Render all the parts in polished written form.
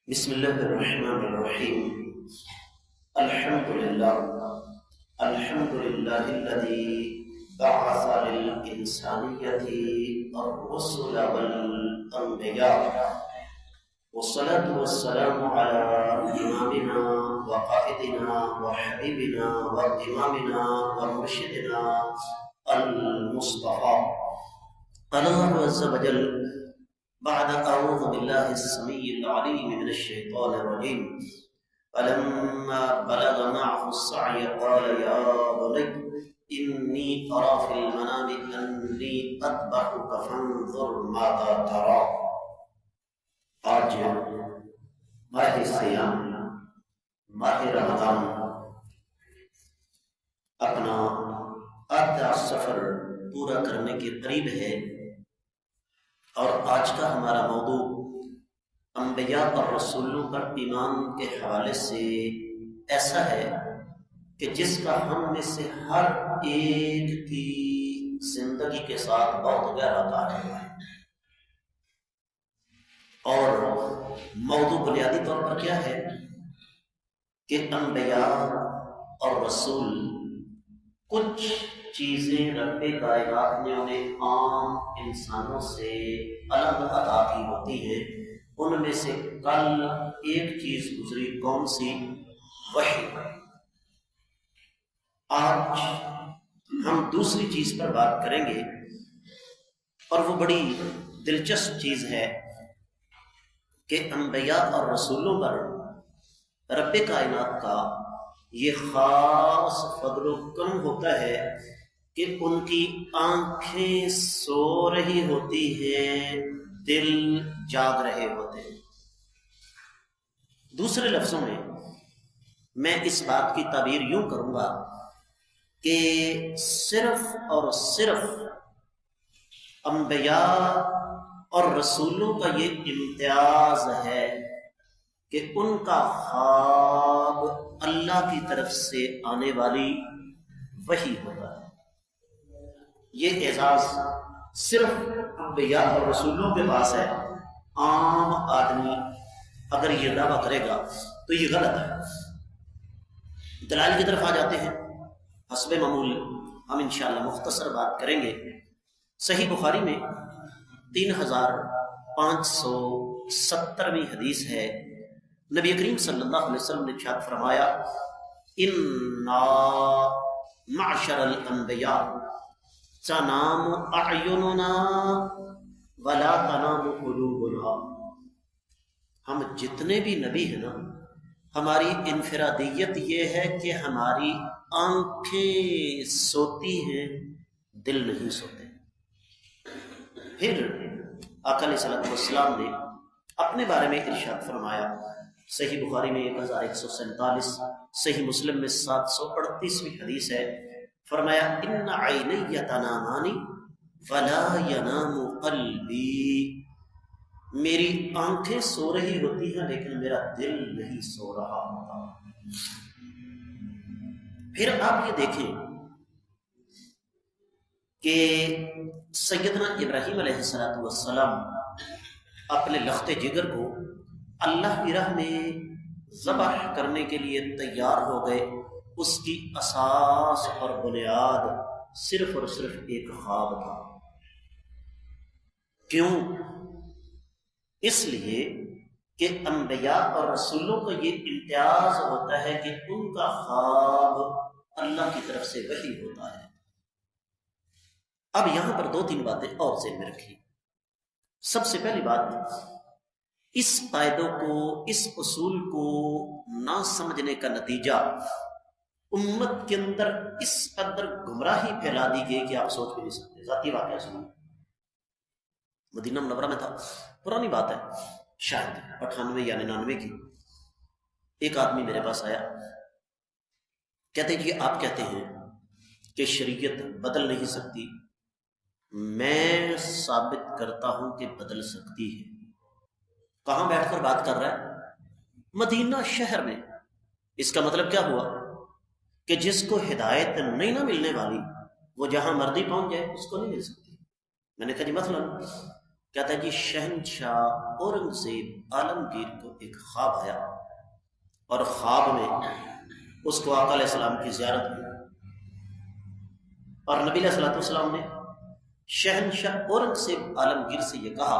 بسم الله الرحمن الرحيم. الحمد لله الذي بعث للإنسانية الرسل والأنبياء، والصلاة والسلام على إمامنا وقائدنا وحبيبنا وإمامنا ومرشدنا المصطفى. قال الله عز وجل بعد أعوذ بالله السميع العليم من الشيطان الرجيم: فلما بلغ معه السعي قال يا بني إني أرى في المنام أني أذبحك فانظر ماذا ترى. آج ماہ سیام، ماہ رمضان اپنا آدھا سفر پورا کرنے کے قریب ہے، اور آج کا ہمارا موضوع انبیاء اور رسولوں پر ایمان کے حوالے سے ایسا ہے کہ جس کا ہم میں سے ہر ایک کی زندگی کے ساتھ بہت گہرا تعلق ہے۔ اور موضوع بنیادی طور پر کیا ہے کہ انبیاء اور رسول کچھ چیزیں رب کائنات نے انہیں عام انسانوں سے الگ ادا کی ہوتی ہیں۔ ان میں سے کل ایک چیز گزری، کون سی؟ وحی۔ آج ہم دوسری چیز پر بات کریں گے، اور وہ بڑی دلچسپ چیز ہے کہ انبیاء اور رسولوں پر رب کائنات کا یہ خاص فضل و کرم ہوتا ہے کہ ان کی آنکھیں سو رہی ہوتی ہیں، دل جاگ رہے ہوتے ہیں۔ دوسرے لفظوں میں اس بات کی تعبیر یوں کروں گا کہ صرف اور صرف انبیاء اور رسولوں کا یہ امتیاز ہے کہ ان کا خواب اللہ کی طرف سے آنے والی وحی ہوتا ہے۔ یہ اعزاز صرف انبیاء اور رسولوں کے پاس ہے۔ عام آدمی اگر یہ دعویٰ کرے گا تو یہ غلط ہے۔ دلائل کی طرف آ جاتے ہیں۔ حسب معمول ہم انشاءاللہ مختصر بات کریں گے۔ صحیح بخاری میں 3570ویں حدیث ہے۔ نبی کریم صلی اللہ علیہ وسلم نے ارشاد فرمایا: اِنَّا معشر الانبیاء تنام اعیننا ولا تنام قلوبنا۔ ہم جتنے بھی نبی ہیں نا، ہماری انفرادیت یہ ہے کہ ہماری آنکھیں سوتی ہیں، دل نہیں سوتے۔ پھر آقا علیہ الصلوۃ والسلام نے اپنے بارے میں ارشاد فرمایا، صحیح بخاری میں 1147، صحیح مسلم میں 738ویں حدیث ہے۔ فرمایا: ان عینی تنامان ولا ینام قلبی۔ میری آنکھیں سو رہی ہوتی ہیں لیکن میرا دل نہیں سو رہا ہوتا۔ پھر آپ یہ دیکھیں کہ سیدنا ابراہیم علیہ السلام اپنے لخت جگر کو اللہ کی راہ میں ذبح کرنے کے لیے تیار ہو گئے۔ اس کی اساس اور بنیاد صرف اور صرف ایک خواب تھا۔ کیوں؟ اس لیے کہ انبیاء اور رسولوں کا یہ امتیاز ہوتا ہے کہ ان کا خواب اللہ کی طرف سے وحی ہوتا ہے۔ اب یہاں پر 2-3 باتیں اور ذہن میں رکھیں۔ سب سے پہلی بات، اس قاعدوں کو، اس اصول کو نہ سمجھنے کا نتیجہ امت کے اندر اس قدر گمراہی پھیلا دی گئی کہ آپ سوچ بھی نہیں سکتے۔ ذاتی واقعہ سنو، مدینہ منورہ میں تھا، پرانی بات ہے، شاید 98 یا 99 کی۔ ایک آدمی میرے پاس آیا، کہتے ہیں کہ آپ کہتے ہیں کہ شریعت بدل نہیں سکتی، میں ثابت کرتا ہوں کہ بدل سکتی ہے۔ کہاں بیٹھ کر بات کر رہا ہے؟ مدینہ شہر میں۔ اس کا مطلب کیا ہوا کہ جس کو ہدایت نہیں نہ ملنے والی، وہ جہاں مرضی پہنچ جائے، اس کو نہیں مل سکتی۔ میں نے کہا جی مثلا کہتا ہے جی شہنشاہ اورنگزیب عالمگیر کو ایک خواب آیا، اور خواب میں اس کو آقا علیہ السلام کی زیارت ہوئی، اور نبی علیہ السلام نے شہنشاہ اورنگزیب عالمگیر سے یہ کہا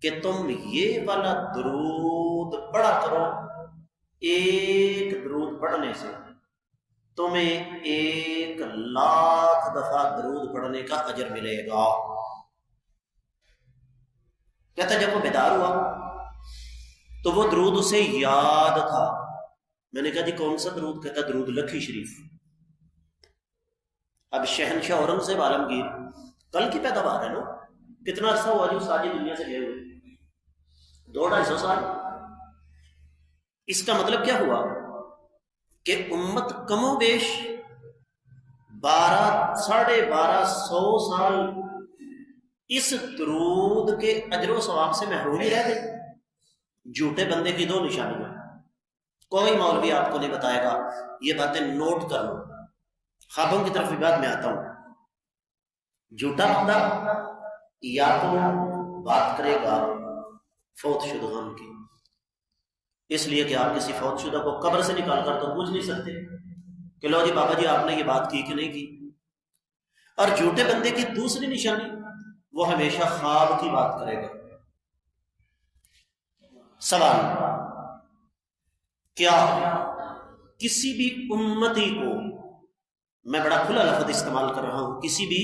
کہ تم یہ والا درود پڑھا کرو، ایک درود پڑھنے سے تمہیں 1,00,000 دفعہ درود پڑھنے کا اجر ملے گا۔ کہتا جب وہ بیدار ہوا تو وہ درود اسے یاد تھا۔ میں نے کہا جی کون سا درود؟ کہتا درود لکھی شریف۔ اب شہنشاہ اورنگزیب عالمگیر کل کی پیداوار ہے نا، کتنا عرصہ ہوا جو ساری دنیا سے گئے ہوئے؟ 200-250 سال۔ اس کا مطلب کیا ہوا کہ امت کم و بیش 1200-1250 سال اس درود کے اجر و ثواب سے محروم ہی رہ گئی۔ جھوٹے بندے کی 2 نشانیاں، کوئی مولوی آپ کو نہیں بتائے گا، یہ باتیں نوٹ کر لو، خوابوں کی طرف بھی بعد میں آتا ہوں۔ جھوٹا بندہ یا تو بات کرے گا فوت شدگان کی، اس لیے کہ آپ کسی فوت شدہ کو قبر سے نکال کر تو پوچھ نہیں سکتے کہ لو جی بابا جی آپ نے یہ بات کی کہ نہیں کی۔ اور جھوٹے بندے کی دوسری نشانی، وہ ہمیشہ خواب کی بات کرے گا۔ سوال، کیا کسی بھی امتی کو، میں بڑا کھلا لفظ استعمال کر رہا ہوں، کسی بھی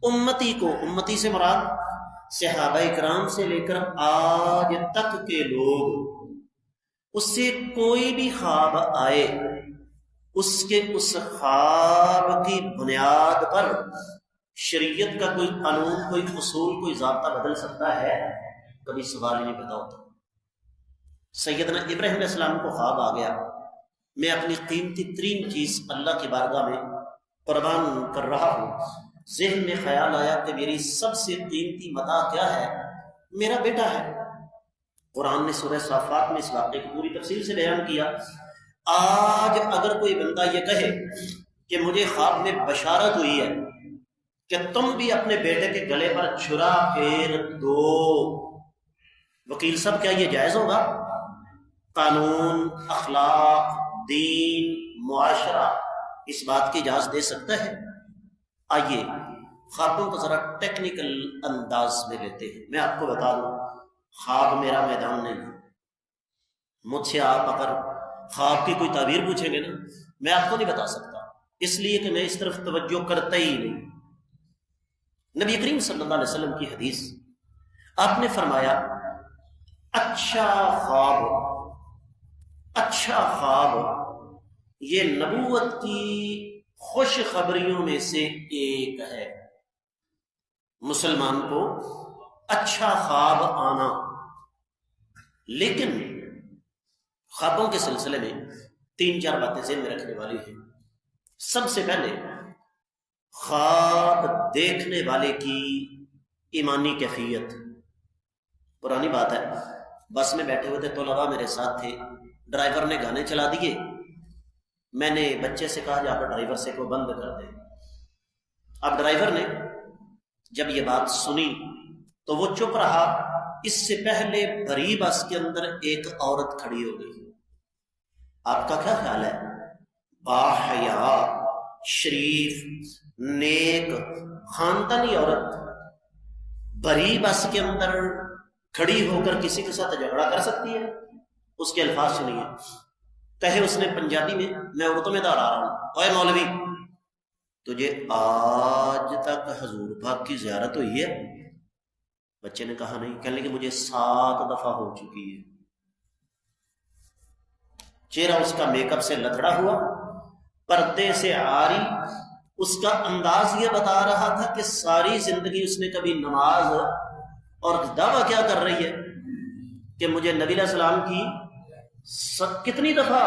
امتی کو، امتی سے مراد صحابہ کرام سے لے کر آج تک کے لوگ، اس سے کوئی بھی خواب آئے، اس کے اس خواب کی بنیاد پر شریعت کا کوئی قانون، کوئی اصول، کوئی ضابطہ بدل سکتا ہے؟ کبھی سوال ہی نہیں پیدا ہوتا۔ سیدنا ابراہیم علیہ السلام کو خواب آ گیا، میں اپنی قیمتی ترین چیز اللہ کی بارگاہ میں قربان کر رہا ہوں، ذہن میں خیال آیا کہ میری سب سے قیمتی متاع کیا ہے؟ میرا بیٹا ہے۔ قرآن نے سورہ صافات میں اس واقعے کی پوری تفصیل سے بیان کیا۔ آج اگر کوئی بندہ یہ کہے کہ مجھے خواب میں بشارت ہوئی ہے کہ تم بھی اپنے بیٹے کے گلے پر چھرا پھیر دو، وکیل صاحب کیا یہ جائز ہوگا؟ قانون، اخلاق، دین، معاشرہ اس بات کی اجازت دے سکتا ہے؟ آئیے خوابوں کو ذرا ٹیکنیکل انداز میں لیتے ہیں۔ میں آپ کو بتا دوں، خواب میرا میدان نہیں ہے۔ مجھ سے آپ اگر خواب کی کوئی تعبیر پوچھیں گے نا، میں آپ کو نہیں بتا سکتا، اس لیے کہ میں اس طرف توجہ کرتا ہی نہیں۔ نبی کریم صلی اللہ علیہ وسلم کی حدیث، آپ نے فرمایا اچھا خواب یہ نبوت کی خوش خبریوں میں سے ایک ہے۔ مسلمان کو اچھا خواب آنا، لیکن خوابوں کے سلسلے میں 3-4 باتیں ذہن میں رکھنے والی ہیں۔ سب سے پہلے خواب دیکھنے والے کی ایمانی کیفیت۔ پرانی بات ہے، بس میں بیٹھے ہوئے تھے، طلباء میرے ساتھ تھے، ڈرائیور نے گانے چلا دیے، میں نے بچے سے کہا جا کر ڈرائیور سے کو بند کر دے۔ اب ڈرائیور نے جب یہ بات سنی تو وہ چپ رہا، اس سے پہلے بھری بس کے اندر ایک عورت کھڑی ہو گئی۔ آپ کا کیا خیال ہے؟ باحیا، شریف، نیک، خاندانی عورت بھری بس کے اندر کھڑی ہو کر کسی کے ساتھ جھگڑا کر سکتی ہے؟ اس کے الفاظ سنیے، کہے اس نے پنجابی میں اردو میں دہرا رہا ہوں، اوے مولوی تجھے آج تک حضور پاک کی زیارت ہوئی ہے؟ بچے نے کہا نہیں۔ کہنے لگے مجھے 7 دفعہ ہو چکی ہے۔ چہرہ اس کا میک اپ سے لتڑا ہوا، پردے سے عاری، اس کا انداز یہ بتا رہا تھا کہ ساری زندگی اس نے کبھی نماز، اور دعویٰ کیا کر رہی ہے کہ مجھے نبی علیہ السلام کی کتنی دفعہ؟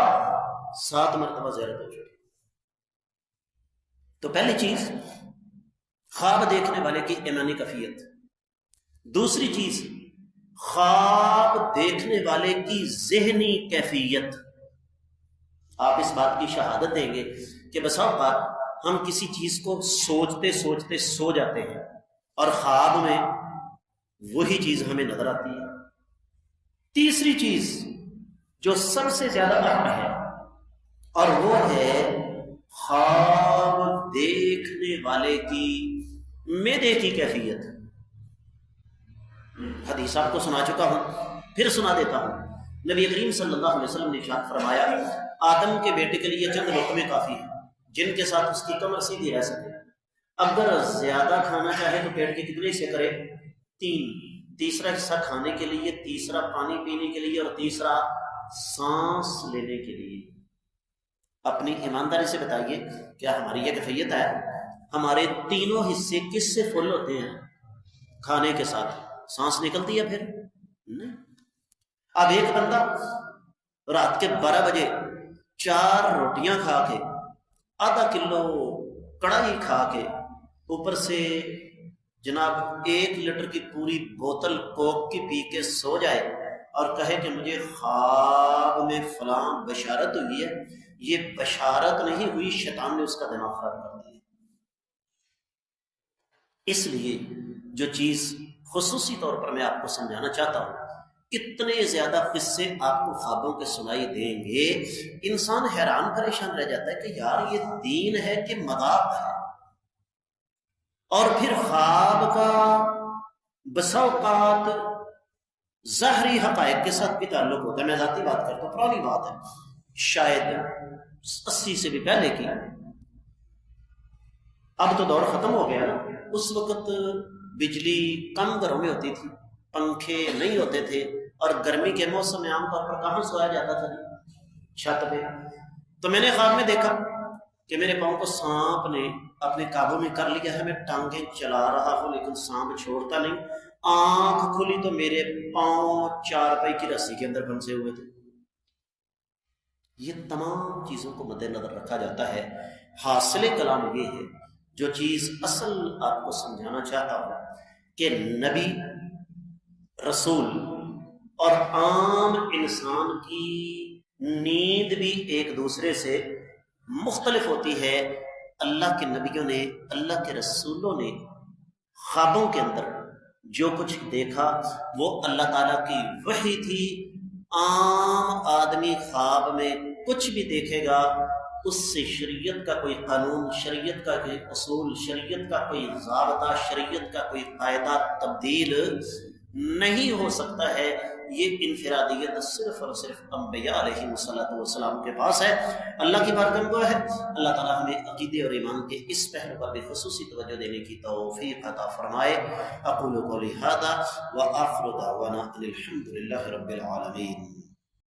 7 مرتبہ زیارت ہو چکی۔ تو پہلی چیز خواب دیکھنے والے کی ایمانی کیفیت۔ دوسری چیز خواب دیکھنے والے کی ذہنی کیفیت۔ آپ اس بات کی شہادت دیں گے کہ بسا اوقات ہم کسی چیز کو سوچتے سوچتے سو جاتے ہیں، اور خواب میں وہی چیز ہمیں نظر آتی ہے۔ تیسری چیز جو سب سے زیادہ اہم ہے اور وہ ہے خواب دیکھنے والے کی معدے کی کیفیت۔ حدیث آپ کو سنا چکا ہوں، پھر سنا دیتا ہوں۔ نبی کریم صلی اللہ علیہ وسلم نے ارشاد فرمایا آدم کے بیٹے کے لیے چند لقمے کافی ہیں جن کے ساتھ اس کی کمر سیدھی رہ سکے۔ اگر زیادہ کھانا چاہے تو پیٹ کے کتنے حصے کرے؟ 3۔ تیسرا حصہ کھانے کے لیے، تیسرا پانی پینے کے لیے، اور تیسرا سانس لینے کے لیے۔ اپنی ایمانداری سے بتائیے کیا ہماری یہ کیفیت ہے؟ ہمارے تینوں حصے کس سے فل ہوتے ہیں؟ کھانے کے ساتھ۔ سانس نکلتی ہے پھر نہیں۔ اب ایک بندہ رات کے 12 بجے 4 روٹیاں کھا کے، آدھا کلو کڑاہی کھا کے، اوپر سے جناب 1 لیٹر کی پوری بوتل کوک کی پی کے سو جائے اور کہے کہ مجھے خواب میں فلاں بشارت ہوئی ہے، یہ بشارت نہیں ہوئی، شیطان نے اس کا دماغ خراب کر دیا۔ اس لیے جو چیز خصوصی طور پر میں آپ کو سمجھانا چاہتا ہوں، اتنے زیادہ قصے آپ کو خوابوں کے سنائی دیں گے، انسان حیران پریشان رہ جاتا ہے کہ یار یہ دین ہے کہ مذاق ہے۔ اور پھر خواب کا بسا اوقات ظاہری حقائق کے ساتھ بھی تعلق ہوتا ہے۔ میں ذاتی بات کرتا ہوں، پرانی بات ہے، شاید 80 سے بھی پہلے کی، اب تو دور ختم ہو گیا نا۔ اس وقت بجلی کم گھروں میں ہوتی تھی، پنکھے نہیں ہوتے تھے، اور گرمی کے موسم میں عام طور پر کہاں سویا جاتا تھا؟ چھت پہ۔ تو میں نے خواب میں دیکھا کہ میرے پاؤں کو سانپ نے اپنے قابو میں کر لیا ہے، میں ٹانگیں چلا رہا ہوں لیکن سانپ چھوڑتا نہیں۔ آنکھ کھلی تو میرے پاؤں 4 پائی کی رسی کے اندر پھنسے ہوئے تھے۔ یہ تمام چیزوں کو مد نظر رکھا جاتا ہے۔ حاصل کلام یہ ہے، جو چیز اصل آپ کو سمجھانا چاہتا ہوں، کہ نبی، رسول اور عام انسان کی نیند بھی ایک دوسرے سے مختلف ہوتی ہے۔ اللہ کے نبیوں نے، اللہ کے رسولوں نے خوابوں کے اندر جو کچھ دیکھا وہ اللہ تعالیٰ کی وحی تھی۔ عام آدمی خواب میں کچھ بھی دیکھے گا، اس سے شریعت کا کوئی قانون، شریعت کا کوئی اصول، شریعت کا کوئی ضابطہ، شریعت کا کوئی قاعدہ تبدیل نہیں ہو سکتا ہے۔ یہ انفرادیت صرف اور صرف انبیاء علیہ السلام کے پاس ہے۔ اللہ کی بارگاہ میں ہے اللہ تعالیٰ ہمیں عقیدے اور ایمان کے اس پہلو پر بھی خصوصی توجہ دینے کی توفیق عطا فرمائے۔ اقول قولی ھذا وآخر دعوانا ان الحمد للہ رب العالمین۔